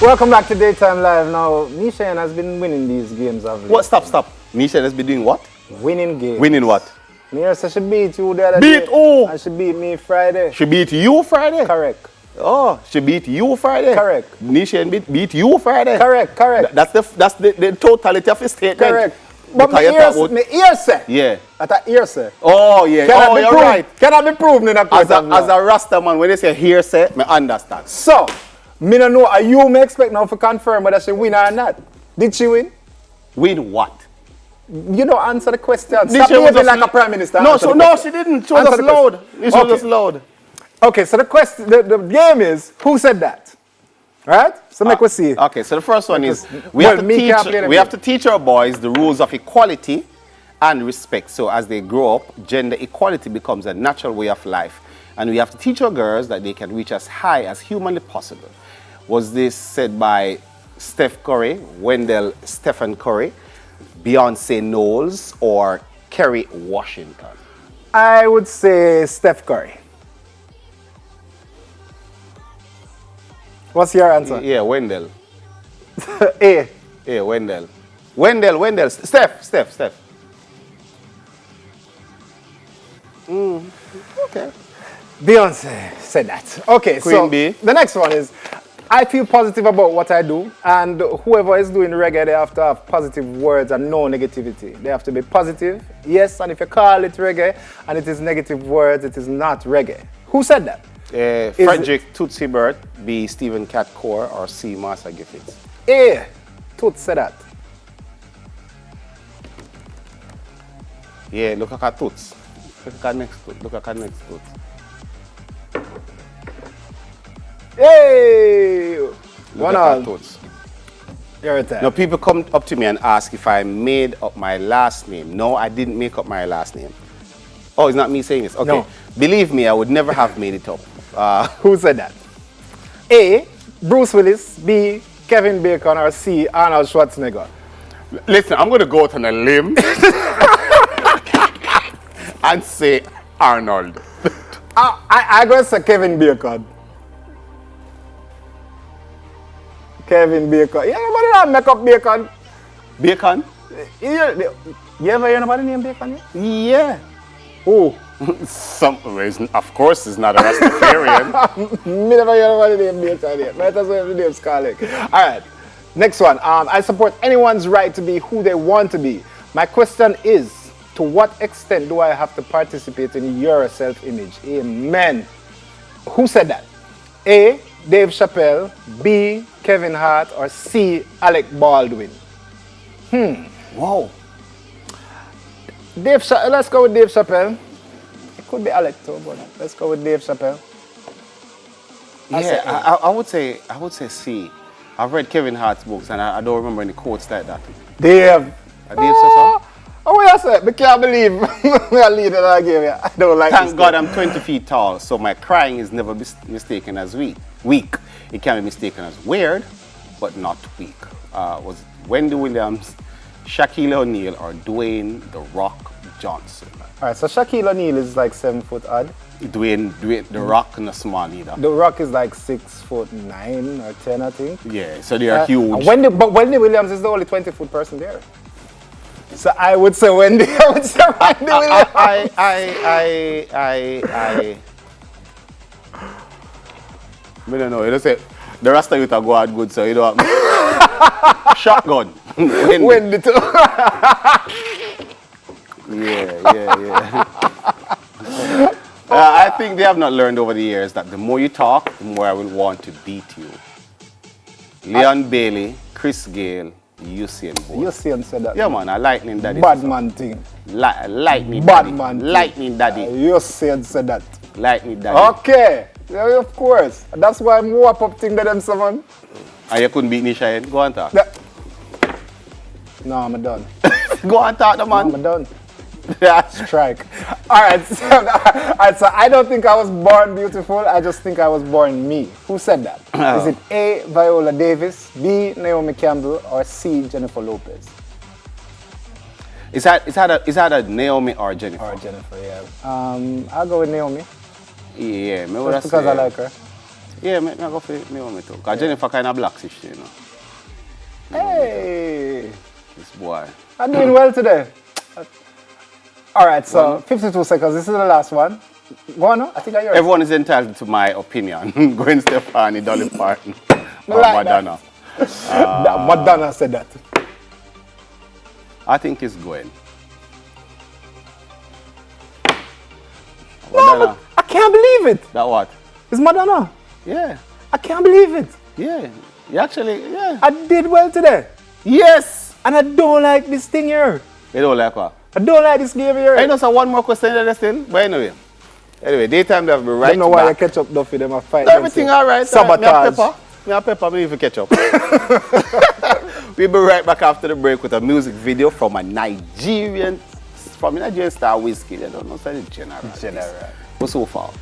Welcome back to Daytime Live. Now, Nishan has been winning these games of late. What? Stop. Nishan has been doing what? Winning games. Winning what? Mira said she beat you the other day. Beat who? And she beat me Friday. She beat you Friday? Correct. Oh, she beat you Friday? Correct. Nishan beat you Friday? Correct. That's the totality of his statement. Correct. But my ear say. Yeah. That ear say. Oh, yeah. You're right. Cannot be proven in a court of law. As a Rasta man, when they say hearsay, I understand. So, me don't know, are you may expect now to confirm whether she win or not? Did she win? Win what? You don't answer the question. Stop behaving like a prime minister. No, she didn't. She was just loud. She was just loud. Okay, so the question, the game is, who said that? Right? So make we see. Okay, so the first one is, we have to teach our boys the rules of equality and respect. So as they grow up, gender equality becomes a natural way of life. And we have to teach our girls that they can reach as high as humanly possible. Was this said by Steph Curry, Wendell Stephen Curry, Beyonce Knowles, or Kerry Washington? I would say Steph Curry. What's your answer? Yeah, Wendell. A. Yeah, Wendell. Wendell. Steph. Okay. Beyonce said that. Okay, Queen so B. The next one is, I feel positive about what I do, and whoever is doing reggae, they have to have positive words and no negativity. They have to be positive, yes, and if you call it reggae and it is negative words, it is not reggae. Who said that? Frederick Tootsie Bird, B. Stephen Cat Core, or C. Master Griffiths? A. Toots said that. Yeah, look at Toots. Look at next Toots. Hey! Look at Toots. You're right there. Now, people come up to me and ask if I made up my last name. No, I didn't make up my last name. Oh, it's not me saying this. Okay. No. Believe me, I would never have made it up. Who said that? A. Bruce Willis. B. Kevin Bacon. Or C. Arnold Schwarzenegger. Listen, I'm going to go out on a limb and say Arnold. I'm going to say Kevin Bacon. Kevin Bacon. Yeah, nobody not make up Bacon. Bacon? You ever hear nobody named Bacon? Yeah. Who? Some reason, of course, is not a Rastafarian. Me never hear nobody named Bacon yet. Might as well have the name Scarlet. Alright, next one. I support anyone's right to be who they want to be. My question is, to what extent do I have to participate in your self-image? Amen. Who said that? A. Dave Chappelle. B. Kevin Hart. Or C. Alec Baldwin. Wow. Let's go with Dave Chappelle. It could be Alec too, but let's go with Dave Chappelle. I would say C. I've read Kevin Hart's books and I don't remember any quotes like that. Dave. Dave said so? Oh, what I said? I can't believe we are leading that game. I don't like Thank God I'm 20 feet tall, so my crying is never mistaken as weak. It can be mistaken as weird, but not weak. Was it Wendy Williams, Shaquille O'Neal, or Dwayne The Rock Johnson? All right, so Shaquille O'Neal is like 7 foot odd. Dwayne The Rock not small either. The Rock is like 6'9" or 10, I think. Yeah, so they are huge. But Wendy Williams is the only 20-foot person there. So I would say Wendy. I would say Wendy Williams. I don't know. You don't say the Rasta youth are go out good, so you know what? Shotgun. Wendy too. Yeah. I think they have not learned over the years that the more you talk, the more I will want to beat you. Leon Bailey, Chris Gale, Usain Bolt. Usain said that. Yeah, man, a lightning daddy. Bad man thing. Lightning Bad daddy. man thing. Lightning daddy. Usain said that. Lightning daddy. Okay. Yeah, of course. That's why I'm more up thing than them, someone. And you couldn't beat Nisha yet? Go and talk. Yeah. No, I'm done. Go and talk, the man. No, I'm done. Strike. All right, so I don't think I was born beautiful. I just think I was born me. Who said that? Is it A. Viola Davis, B. Naomi Campbell, or C. Jennifer Lopez? Is that a Naomi or Jennifer? Or Jennifer, yeah. I'll go with Naomi. Yeah, Just because I like her. Yeah, me go for me want me too. Because Jennifer kind of black sister, you know. Hey. This boy. I'm doing well today. All right, so 52 seconds. This is the last one. Go on, no? I think I hear it. Everyone is entitled to my opinion. Gwen Stefani, Dolly Parton, or like Madonna. Madonna said that. I think it's Gwen. No, but I can't believe it. That what? It's Madonna. Yeah. I can't believe it. Yeah. You actually, yeah. I did well today. Yes. And I don't like this thing here. You don't like what? I don't like this game here. I know, so one more question that still. But anyway, daytime they have been right. I don't know why you catch up Duffy, them a fight. Everything all right. Sabotage. Me and Pepper, me even catch up. We'll be right back after the break with a music video from a Nigerian star whiskey. I don't know, say general. But so far.